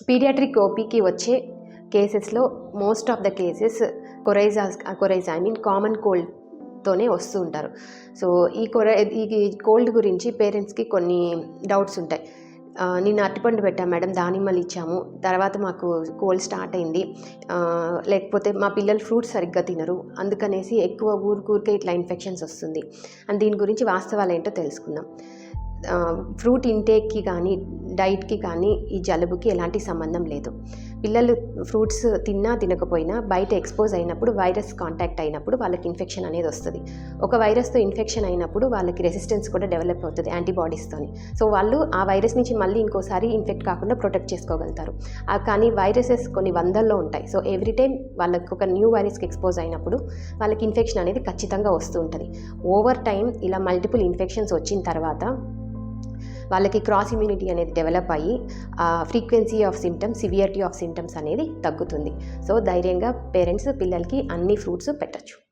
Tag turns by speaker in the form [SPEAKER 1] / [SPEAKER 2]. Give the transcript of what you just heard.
[SPEAKER 1] Paediatric ఓపీకి వచ్చే కేసెస్లో most of the cases coryza common కోల్డ్తోనే వస్తూ ఉంటారు. సో ఈ కోల్డ్ గురించి పేరెంట్స్కి కొన్ని డౌట్స్ ఉంటాయి. నేను అరటిపండు పెట్టాను మేడం, దానిమ్మలు ఇచ్చాము, తర్వాత మాకు కోల్డ్ స్టార్ట్ అయింది, లేకపోతే మా పిల్లలు ఫ్రూట్స్ సరిగ్గా తినరు, అందుకనేసి ఎక్కువ ఊరికే ఇట్లా ఇన్ఫెక్షన్స్ వస్తుంది. అండ్ దీని గురించి వాస్తవాలు ఏంటో తెలుసుకుందాం. ఫ్రూట్ ఇంటేక్కి కానీ డైట్కి కానీ ఈ జలుబుకి ఎలాంటి సంబంధం లేదు. పిల్లలు ఫ్రూట్స్ తిన్నా తినకపోయినా బయట ఎక్స్పోజ్ అయినప్పుడు, వైరస్ కాంటాక్ట్ అయినప్పుడు వాళ్ళకి ఇన్ఫెక్షన్ అనేది వస్తుంది. ఒక వైరస్తో ఇన్ఫెక్షన్ అయినప్పుడు వాళ్ళకి రెసిస్టెన్స్ కూడా డెవలప్ అవుతుంది యాంటీబాడీస్తోని. సో వాళ్ళు ఆ వైరస్ నుంచి మళ్ళీ ఇంకోసారి ఇన్ఫెక్ట్ కాకుండా ప్రొటెక్ట్ చేసుకోగలుగుతారు. కానీ వైరసెస్ కొన్ని వందల్లో ఉంటాయి. సో ఎవ్రీ టైం వాళ్ళకి ఒక న్యూ వైరస్కి ఎక్స్పోజ్ అయినప్పుడు వాళ్ళకి ఇన్ఫెక్షన్ అనేది ఖచ్చితంగా వస్తూ ఉంటుంది. ఓవర్ టైం ఇలా మల్టిపుల్ ఇన్ఫెక్షన్స్ వచ్చిన తర్వాత వాళ్ళకి క్రాస్ ఇమ్యూనిటీ అనేది డెవలప్ అయ్యి frequency of symptoms, severity of symptoms అనేది తగ్గుతుంది. సో ధైర్యంగా పేరెంట్స్ పిల్లలకి అన్ని ఫ్రూట్స్ పెట్టచ్చు.